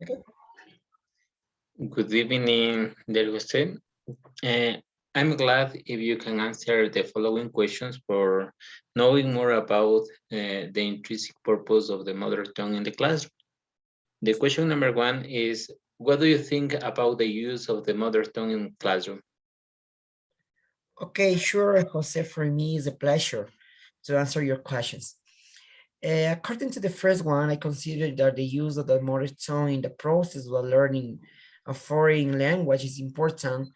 Okay. Good evening, dear Jose. Uh, I'm glad if you can answer the following questions for knowing more about the intrinsic purpose of the mother tongue in the classroom. The question number one is, what do you think about the use of the mother tongue in classroom? Okay, sure, Jose. For me, it's a pleasure to answer your questions. According to the first one, I consider that the use of the mother tongue in the process of learning a foreign language is important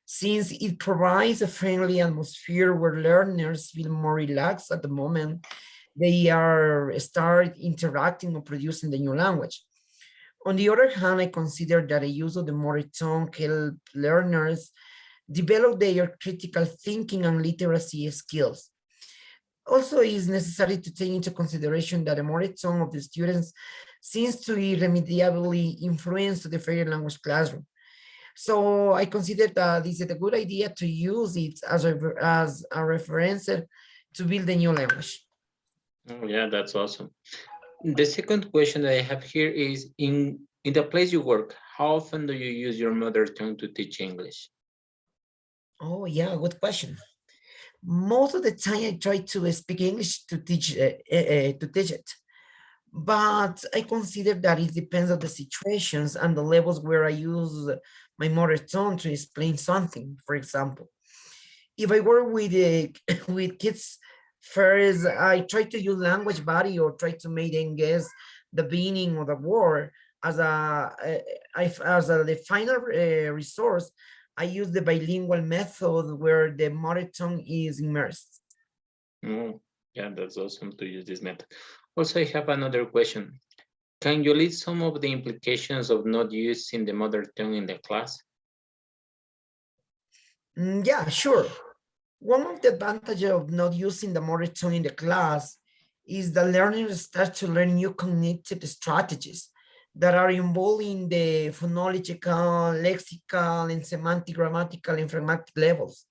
since it provides a friendly atmosphere where learners feel more relaxed at the moment they are start interacting or producing the new language. On the other hand, I consider that the use of the mother tongue help learners develop their critical thinking and literacy skills. Also, it is necessary to take into consideration that the mother tongue of the students seems to irremediably influence the foreign language classroom. So I consider that it's a good idea to use it as a reference to build a new language. Oh, yeah, that's awesome. The second question that I have here is, in the place you work, how often do you use your mother tongue to teach English? Oh yeah, good question. Most of the time, I try to speak English to teach it, but I consider that it depends on the situations and the levels where I use my mother tongue to explain something. For example, if I work with with kids first, I try to use language body or try to make them guess the meaning of the word as the final resource. I use the bilingual method where the mother tongue is immersed. Oh, yeah, that's awesome to use this method. Also, I have another question. Can you list some of the implications of not using the mother tongue in the class? Yeah, sure. One of the advantages of not using the mother tongue in the class is the learners start to learn new cognitive strategies that are involved in the phonological, lexical, and semantic, grammatical, and pragmatic levels.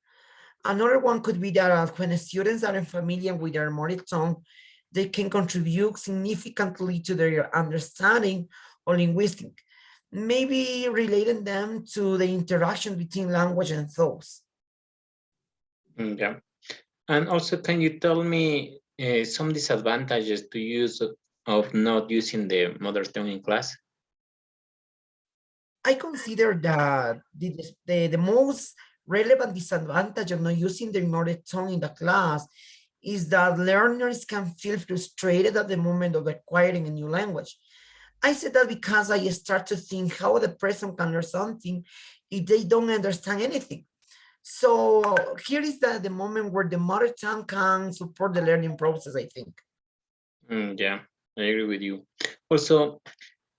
Another one could be that when students are familiar with their mother tongue, they can contribute significantly to their understanding or linguistic, maybe relating them to the interaction between language and thoughts. Yeah. And also, can you tell me some disadvantages to use of not using the mother tongue in class? I consider that the most relevant disadvantage of not using their mother tongue in the class is that learners can feel frustrated at the moment of acquiring a new language. I said that because I start to think how the person can learn something if they don't understand anything. So here is the moment where the mother tongue can support the learning process, I think. Yeah, I agree with you. Also,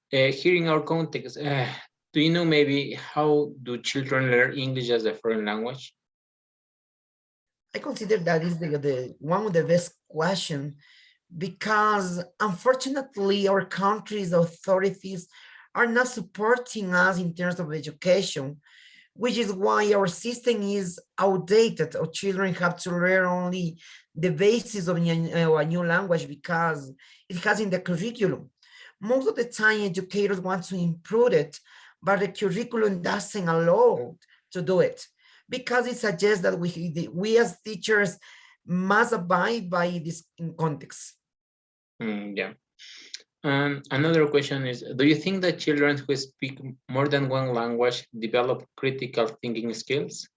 here in our context, do you know maybe how do children learn English as a foreign language? I consider that is the one of the best question because unfortunately our country's authorities are not supporting us in terms of education, which is why our system is outdated. Our children have to learn only the basis of a new language because it has in the curriculum. Most of the time, educators want to improve it, but the curriculum doesn't allow to do it because it suggests that we as teachers must abide by this in context. Yeah. Another question is, do you think that children who speak more than one language develop critical thinking skills?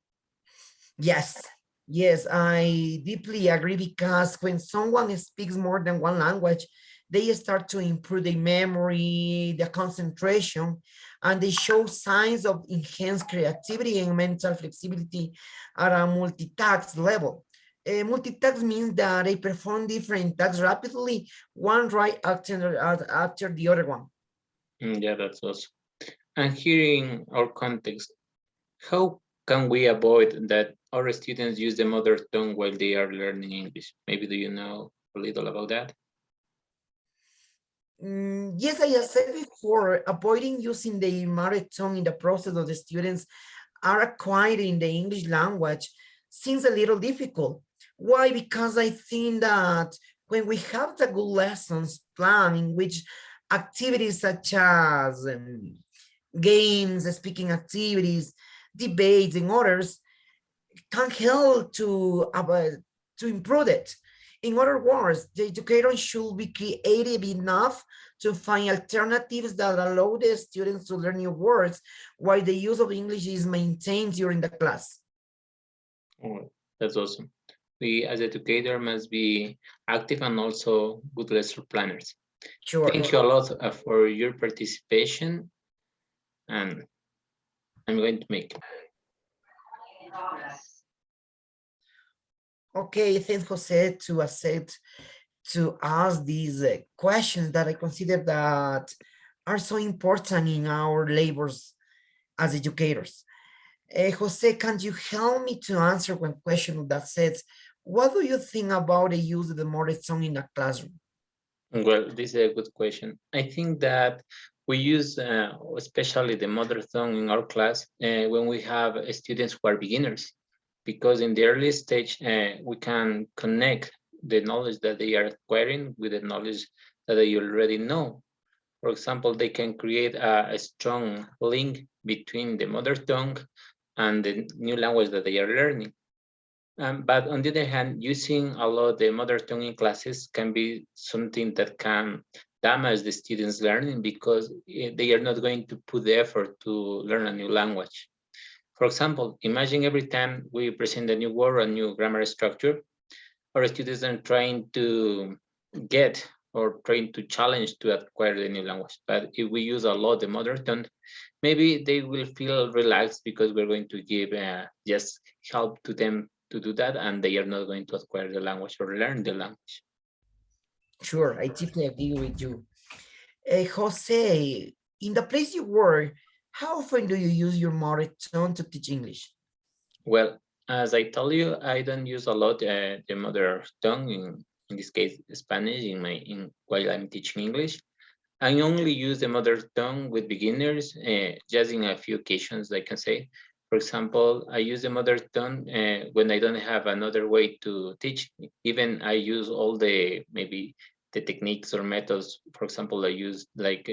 Yes, yes, I deeply agree because when someone speaks more than one language, they start to improve their memory, their concentration, and they show signs of enhanced creativity and mental flexibility at a multitask level. Multitask means that they perform different tasks rapidly, one right after the other one. Yeah, that's awesome. And here in our context, how can we avoid that our students use the mother tongue while they are learning English? Maybe do you know a little about that? Yes, I have said before, avoiding using the mother tongue in the process of the students are acquiring the English language seems a little difficult. Why? Because I think that when we have the good lessons plan in which Activities such as games, speaking activities, debates, and others can help to improve it. In other words, the educator should be creative enough to find alternatives that allow the students to learn new words while the use of English is maintained during the class. Oh, that's awesome. We as educator must be active and also good lesson planners. Sure. Thank you a lot for your participation, and I'm going to make. Okay, thanks, Jose, to accept to ask these questions that I consider that are so important in our labors as educators. Jose, can you help me to answer one question that says, what do you think about the use of the mother tongue in a classroom? Well, this is a good question. I think that we use, especially the mother tongue in our class, when we have students who are beginners, because in the early stage, we can connect the knowledge that they are acquiring with the knowledge that they already know. For example, they can create a strong link between the mother tongue and the new language that they are learning. But on the other hand, using a lot the mother tongue in classes can be something that can damage the students' learning because they are not going to put the effort to learn a new language. For example, imagine every time we present a new word, a new grammar structure, our students are trying to get or trying to challenge to acquire the new language. But if we use a lot the mother tongue, maybe they will feel relaxed because we're going to give just help to them to do that, and they are not going to acquire the language or learn the language. Sure, I deeply agree with you. Jose, in the place you work, how often do you use your mother tongue to teach English? Well, as I told you, I don't use a lot the mother tongue in this case Spanish in while I'm teaching English. I only use the mother tongue with beginners, just in a few occasions, I can say. For example, I use the mother tongue when I don't have another way to teach. Even I use all the maybe the techniques or methods. For example, I use like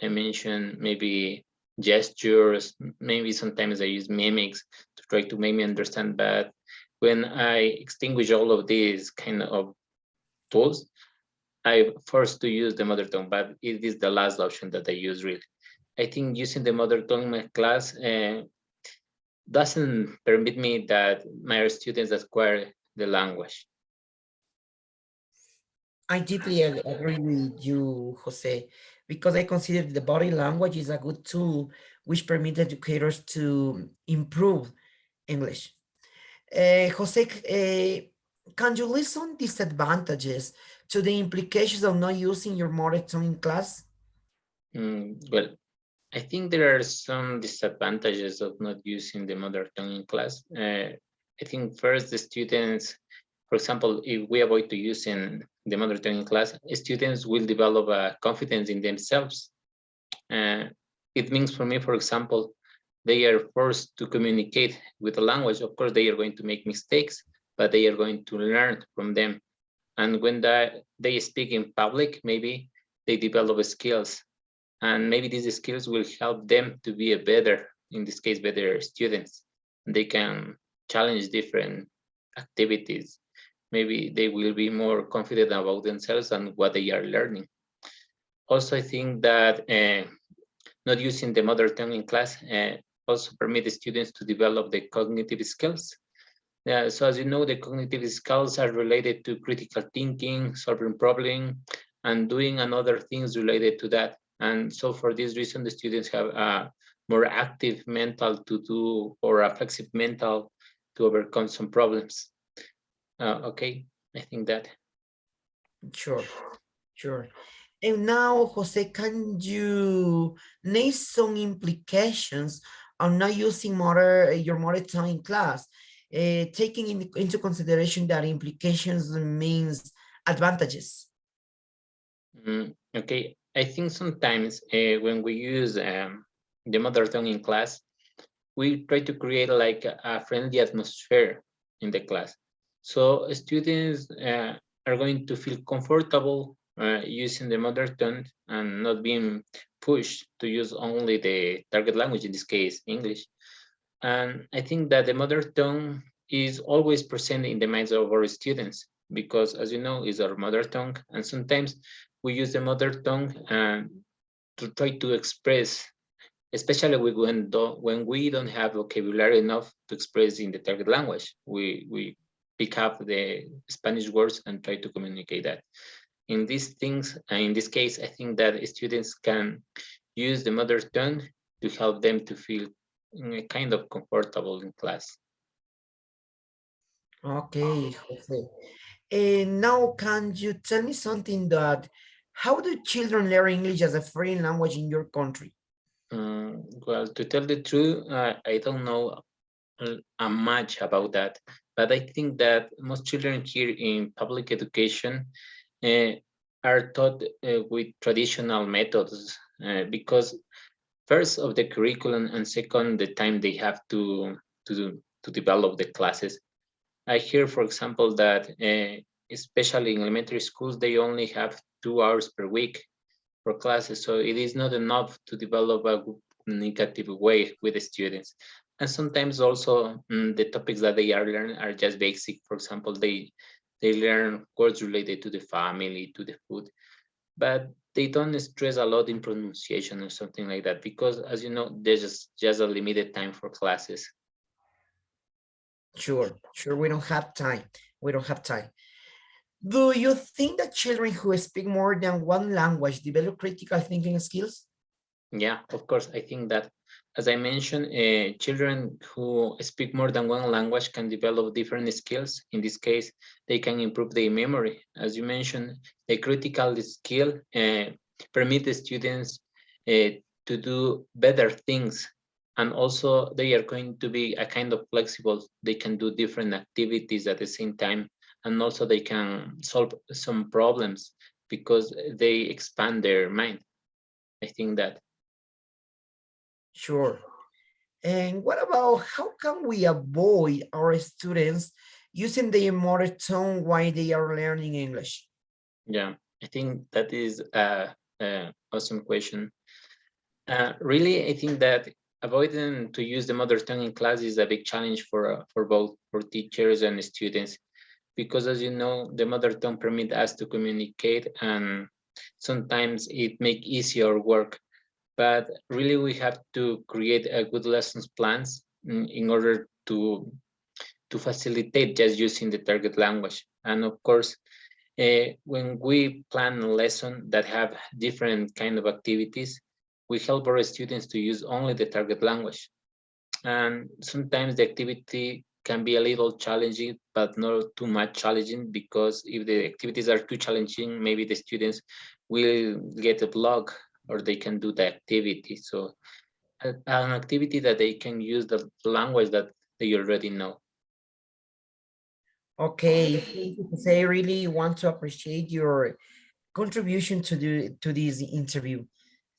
I mentioned maybe gestures. Maybe sometimes I use mimics to try to make me understand. But when I extinguish all of these kind of tools, I forced to use the mother tongue, but it is the last option that I use really. I think using the mother tongue in my class doesn't permit me that my students acquire the language. I deeply agree with you, Jose, because I consider the body language is a good tool which permits educators to improve English. Jose, can you list some disadvantages to the implications of not using your mother tongue in class? Well, I think there are some disadvantages of not using the mother tongue in class. I think first the students, for example, if we avoid to using the mother tongue in class, students will develop a confidence in themselves. Uh, it means for me, for example, they are forced to communicate with the language. Of course, they are going to make mistakes, but they are going to learn from them. And when they speak in public, maybe they develop skills, and maybe these skills will help them to be a better, in this case, better students. They can challenge different activities. Maybe they will be more confident about themselves and what they are learning. Also, I think that not using the mother tongue in class also permit the students to develop the cognitive skills. So as you know, the cognitive skills are related to critical thinking, solving problem, and doing another things related to that. And so for this reason, the students have a more active mental to do, or a flexible mental to overcome some problems. Okay, I think that. Sure, sure. And now, Jose, can you name some implications on not using your mother tongue in class, taking into consideration that implications means advantages? Okay, I think sometimes when we use the mother tongue in class, we try to create like a friendly atmosphere in the class. So students are going to feel comfortable using the mother tongue and not being pushed to use only the target language, in this case, English. And I think that the mother tongue is always present in the minds of our students because, as you know, is our mother tongue. And sometimes we use the mother tongue to try to express, especially when we don't have vocabulary enough to express in the target language. We pick up the Spanish words and try to communicate that. In these things, in this case, I think that students can use the mother tongue to help them to feel kind of comfortable in class. Okay, Jose. And now, can you tell me something that how do children learn English as a foreign language in your country? Well, to tell the truth, I don't know much about that, but I think that most children here in public education uh, are taught with traditional methods because first of the curriculum and second the time they have to develop the classes. I hear, for example, that especially in elementary schools they only have 2 hours per week for classes, so it is not enough to develop a communicative way with the students. And sometimes also the topics that they are learning are just basic. For example, they learn words related to the family, to the food, but they don't stress a lot in pronunciation or something like that because, as you know, there's just a limited time for classes. Sure, sure, we don't have time. We don't have time. Do you think that children who speak more than one language develop critical thinking skills? Yeah, of course. I think that, as I mentioned, children who speak more than one language can develop different skills. In this case, they can improve their memory. As you mentioned, the critical skill permit the students to do better things. And also, they are going to be a kind of flexible. They can do different activities at the same time. And also, they can solve some problems because they expand their mind. I think that. Sure. And what about how can we avoid our students using their mother tongue while they are learning English? Yeah, I think that is a awesome question. Really, I think that avoiding to use the mother tongue in class is a big challenge for both for teachers and students because, as you know, the mother tongue permit us to communicate and sometimes it make easier work. But really, we have to create a good lessons plans in order to facilitate just using the target language. And of course, when we plan a lesson that have different kind of activities, we help our students to use only the target language. And sometimes the activity can be a little challenging, but not too much challenging because if the activities are too challenging, maybe the students will get a block or they can do the activity. So an activity that they can use the language that they already know. Okay, thank you, Jose. I really want to appreciate your contribution to this interview.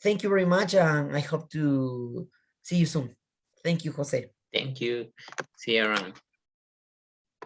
Thank you very much, and I hope to see you soon. Thank you, Jose. Thank you. See you around.